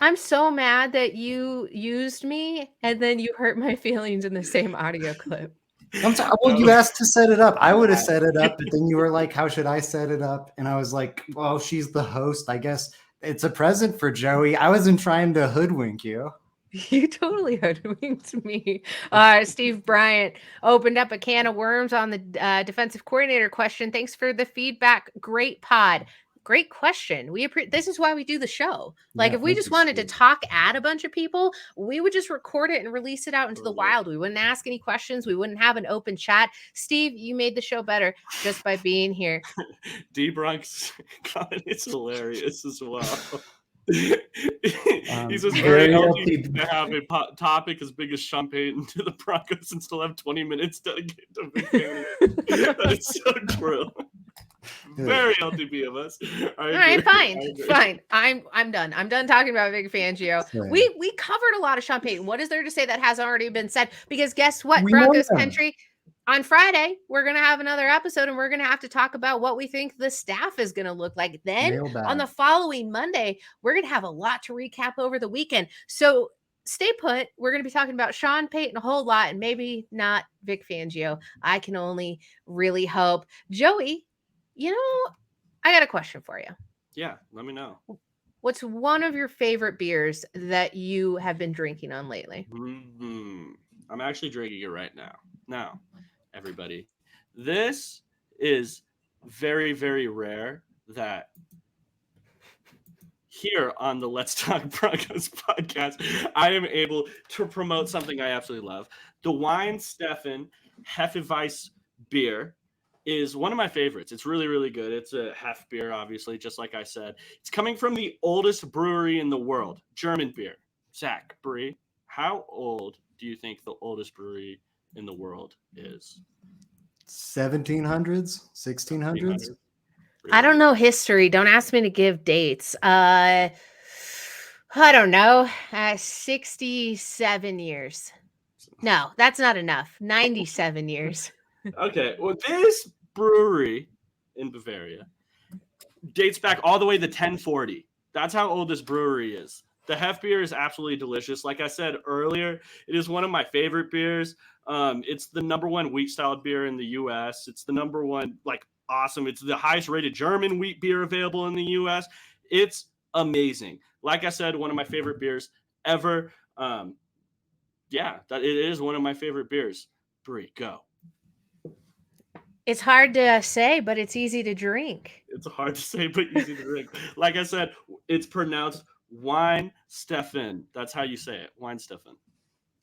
I'm so mad that you used me and then you hurt my feelings in the same audio clip. I'm sorry. Well, you asked to set it up. I would have set it up, but then you were like, how should I set it up? And I was like, well, she's the host. I guess it's a present for Joey. I wasn't trying to hoodwink you. You totally hoodwinked me. Steve Bryant opened up a can of worms on the defensive coordinator question. Thanks for the feedback. Great pod. Great question. This is why we do the show. Like, if we just wanted to talk at a bunch of people, we would just record it and release it out into the wild. We wouldn't ask any questions. We wouldn't have an open chat. Steve, you made the show better just by being here. D-Bronx comment is hilarious as well. He says very healthy to have a topic as big as Sean Payton to the Broncos and still have 20 minutes dedicated to Vic Fangio. That is so true. Very LTB of us. All right, fine. I'm done. I'm done talking about Vic Fangio. Yeah. We covered a lot of Sean Payton. What is there to say that hasn't already been said? Because guess what, Broncos country. On Friday, we're going to have another episode and we're going to have to talk about what we think the staff is going to look like. Then on the following Monday, we're going to have a lot to recap over the weekend. So stay put. We're going to be talking about Sean Payton a whole lot and maybe not Vic Fangio. I can only really hope. Joey, I got a question for you. Yeah, let me know. What's one of your favorite beers that you have been drinking on lately? I'm actually drinking it right now. Now, everybody, this is very, very rare that here on the Let's Talk Broncos podcast, I am able to promote something I absolutely love. The Weinsteffen Hefeweiss beer. is one of my favorites. It's really, really good. It's a Hef beer, obviously, just like I said. It's coming from the oldest brewery in the world, German beer. Zach, Brie, how old do you think the oldest brewery in the world is? 1700s, 1600s. I don't know history. Don't ask me to give dates. I don't know. 67 years. No, that's not enough. 97 years. Okay, well, this brewery in Bavaria dates back all the way to 1040. That's how old this brewery is. The Hef beer is absolutely delicious. Like I said earlier, it is one of my favorite beers. It's the number one wheat style beer in the U.S. It's the number one, like, awesome. It's the highest rated German wheat beer available in the U.S. It's amazing. Like I said, one of my favorite beers ever. Yeah, that it is one of my favorite beers. Brie, go. It's hard to say, but it's easy to drink. It's hard to say, but easy to drink. Like I said, it's pronounced Wine Stefan. That's how you say it. Wine Stefan.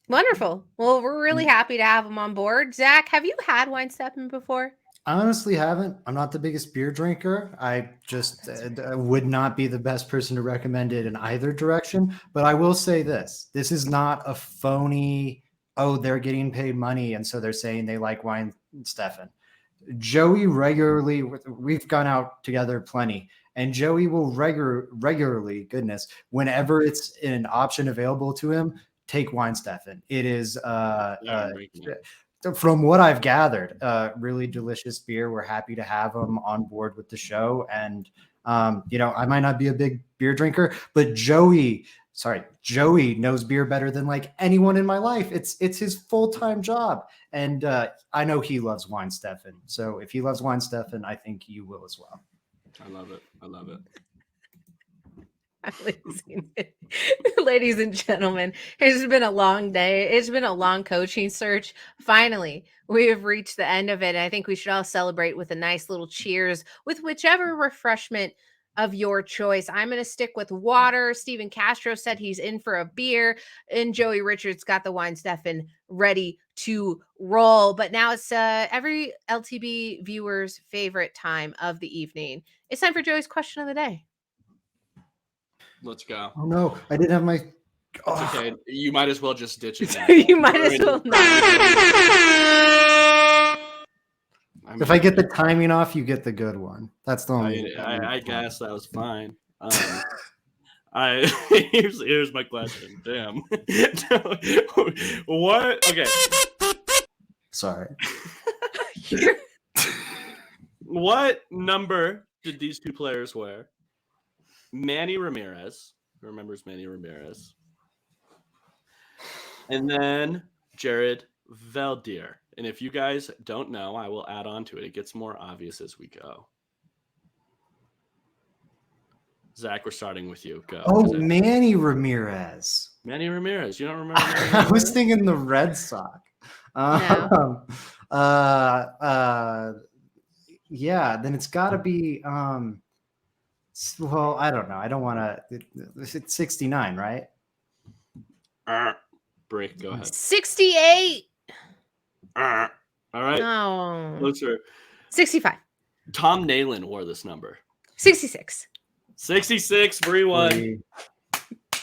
Wonderful. Well, we're really happy to have him on board. Zach, have you had Weinsteppen before? I honestly haven't. I'm not the biggest beer drinker. I just would not be the best person to recommend it in either direction. But I will say this. This is not a phony, oh, they're getting paid money, and so they're saying they like Wine Stefan. Joey regularly, we've gone out together plenty, and Joey will regularly, goodness, whenever it's an option available to him, take Wine Stefan. It is, from what I've gathered, really delicious beer. We're happy to have him on board with the show. And, I might not be a big beer drinker, but Joey knows beer better than like anyone in my life. It's his full-time job. And I know he loves Wine Stefan. So if he loves Wine Stefan, I think you will as well. I love it. I love it. I'm losing it. Ladies and gentlemen, it's been a long day. It's been a long coaching search. Finally, we have reached the end of it. I think we should all celebrate with a nice little cheers with whichever refreshment of your choice. I'm going to stick with water. Steven Castro said he's in for a beer, and Joey Richards got the Wine Stefan ready to roll. But now it's every LTB viewer's favorite time of the evening. It's time for Joey's question of the day. Let's go. Oh no, I didn't have my. It's okay. You might as well just ditch it. You might as well not. If I get the timing off, you get the good one. That's the only. I guess that was fine. Here's my question. Damn. What? Okay. Sorry. What number did these two players wear? Manny Ramirez, who remembers Manny Ramirez, and then Jared Valdir. And if you guys don't know, I will add on to it. It gets more obvious as we go. Zach, we're starting with you. Go. Oh, Manny Ramirez. Manny Ramirez. You don't remember Manny I was thinking the Red Sox. No. Yeah, then it's got to be. Well, I don't know. I don't want to. It's 69, right? Break. Go ahead. 68. All right. No. Closer. 65. Tom Nalen wore this number. 66. 66. Bree won.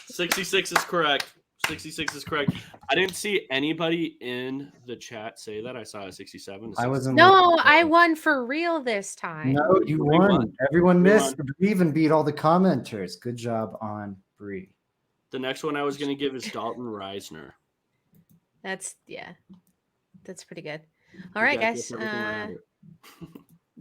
66 is correct. 66 is correct. I didn't see anybody in the chat say that. I saw a 67. I wasn't. No, I won for real this time. No, you won. Everyone missed. Bree even beat all the commenters. Good job on Bree. The next one I was going to give is Dalton Reisner. That's pretty good. All right, guys.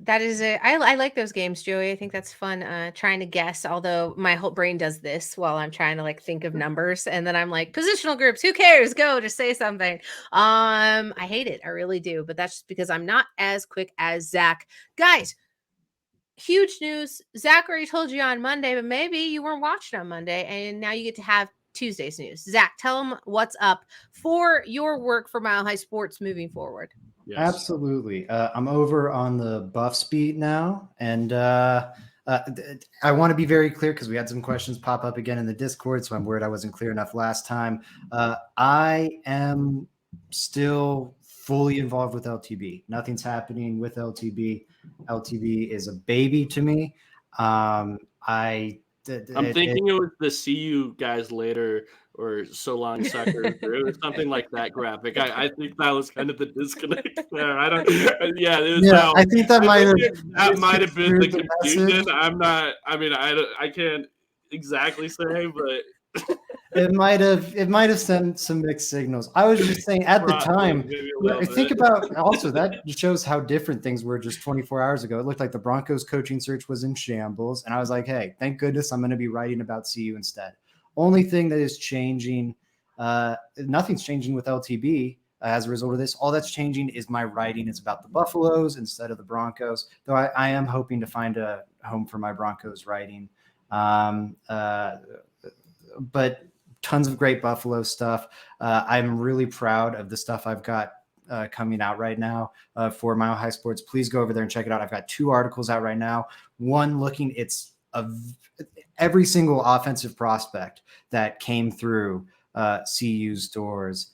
That is it. I like those games, Joey. I think that's fun trying to guess, although my whole brain does this while I'm trying to think of numbers, and then I'm like, positional groups, who cares? Go, just say something. I hate it. I really do, but that's just because I'm not as quick as Zach. Guys, huge news. Zach already told you on Monday, but maybe you weren't watching on Monday, and now you get to have Tuesday's news. Zach, tell them what's up for your work for Mile High Sports moving forward. Yes. Absolutely. I'm over on the Buffs beat now, and I want to be very clear because we had some questions pop up again in the Discord, so I'm worried I wasn't clear enough last time. I am still fully involved with LTB. Nothing's happening with LTB. LTB is a baby to me. I'm thinking it was the "See you guys later" or "So long, suckers," or it was something like that graphic. I think that was kind of the disconnect there. I don't. Yeah, it was. Yeah, I think that might have been the the confusion. message. I'm not. I mean, I can't exactly say, but It might have sent some mixed signals. I was just saying at the time, maybe a little think bit. about also that shows how different things were just 24 hours ago. It looked like the Broncos coaching search was in shambles. And I was like, hey, thank goodness I'm going to be writing about CU instead. Only thing that is changing, nothing's changing with LTB as a result of this. All that's changing is my writing is about the Buffaloes instead of the Broncos, though I am hoping to find a home for my Broncos writing. But tons of great Buffalo stuff. I'm really proud of the stuff I've got coming out right now for Mile High Sports. Please go over there and check it out. I've got 2 articles out right now. One looking, it's every single offensive prospect that came through CU's doors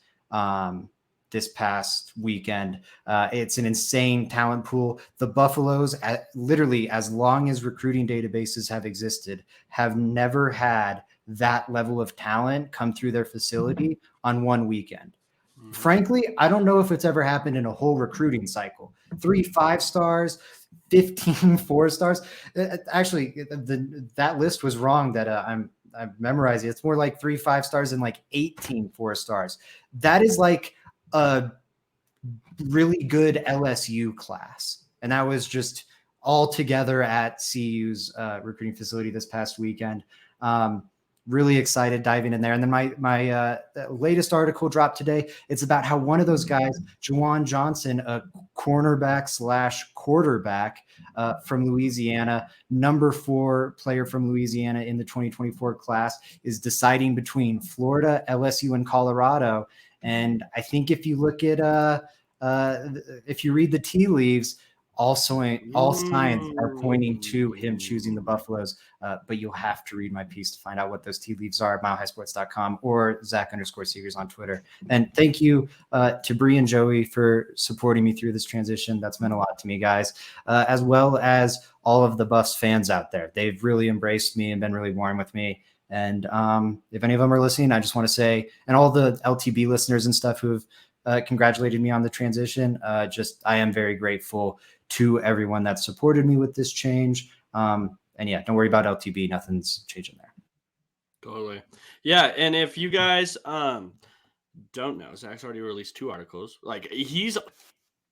this past weekend. It's an insane talent pool. The Buffaloes, literally as long as recruiting databases have existed, have never had that level of talent come through their facility on one weekend. Frankly, I don't know if it's ever happened in a whole recruiting cycle. 3 5-stars, 15 4-stars. Actually, that list was wrong that I'm memorizing. It's more like 3 5-stars and like 18 4-stars. That is like a really good LSU class. And that was just all together at CU's recruiting facility this past weekend. Really excited diving in there. And then my latest article dropped today. It's about how one of those guys, Juwan Johnson, a cornerback / quarterback from Louisiana, number 4 player from Louisiana in the 2024 class, is deciding between Florida, LSU, and Colorado. And I think if you look at if you read the tea leaves, all signs are pointing to him choosing the Buffaloes, but you'll have to read my piece to find out what those tea leaves are at milehighsports.com or Zach_Seegers on Twitter. And thank you to Bree and Joey for supporting me through this transition. That's meant a lot to me, guys, as well as all of the Buffs fans out there. They've really embraced me and been really warm with me. And if any of them are listening, I just want to say, and all the LTB listeners and stuff who have congratulated me on the transition, I am very grateful to everyone that supported me with this change. And yeah, don't worry about LTB. Nothing's changing there. Totally. Yeah. And if you guys don't know, Zach's already released 2 articles. Like, he's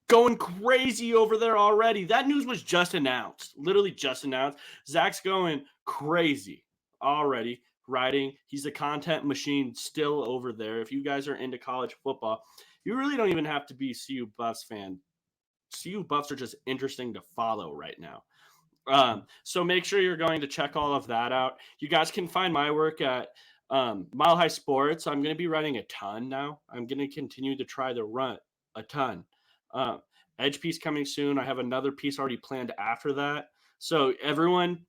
going crazy over there already. That news was just announced, literally just announced. Zach's going crazy already, writing. He's a content machine still over there. If you guys are into college football, you really don't even have to be CU Buffs fan. CU Buffs are just interesting to follow right now. So make sure you're going to check all of that out. You guys can find my work at Mile High Sports. I'm going to be running a ton now. I'm going to continue to try to run a ton. Edge piece coming soon. I have another piece already planned after that. So everyone,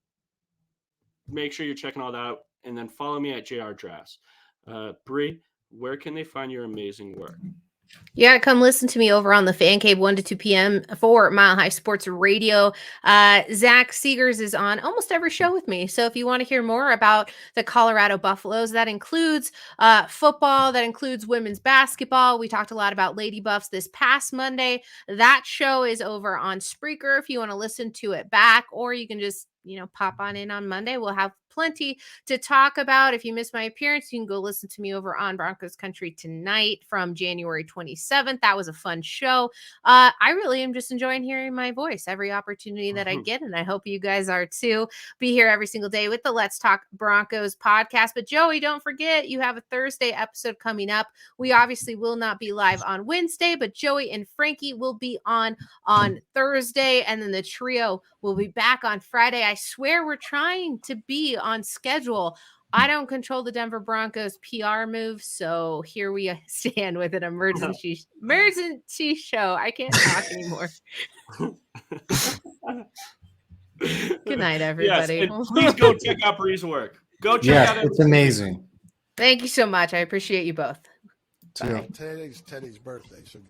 make sure you're checking all that out. And then follow me at JR Drafts. Bree, where can they find your amazing work? You got to come listen to me over on the Fan Cave 1 to 2 p.m. for Mile High Sports Radio. Zach Seegers is on almost every show with me. So if you want to hear more about the Colorado Buffaloes, that includes football, that includes women's basketball. We talked a lot about Lady Buffs this past Monday. That show is over on Spreaker if you want to listen to it back, or you can just pop on in on Monday. We'll have plenty to talk about. If you missed my appearance, you can go listen to me over on Broncos Country tonight from January 27th. That was a fun show. I really am just enjoying hearing my voice every opportunity that I get, and I hope you guys are too. Be here every single day with the Let's Talk Broncos podcast. But Joey, don't forget, you have a Thursday episode coming up. We obviously will not be live on Wednesday, but Joey and Frankie will be on Thursday, and then the trio will be back on Friday. I swear we're trying to be on schedule. I don't control the Denver Broncos PR move, so here we stand with an emergency show. I can't talk anymore. Good night, everybody. Yes, and please go check out Bree's work. Go check out it. It's amazing. Thank you so much. I appreciate you both. Today's Teddy's birthday, so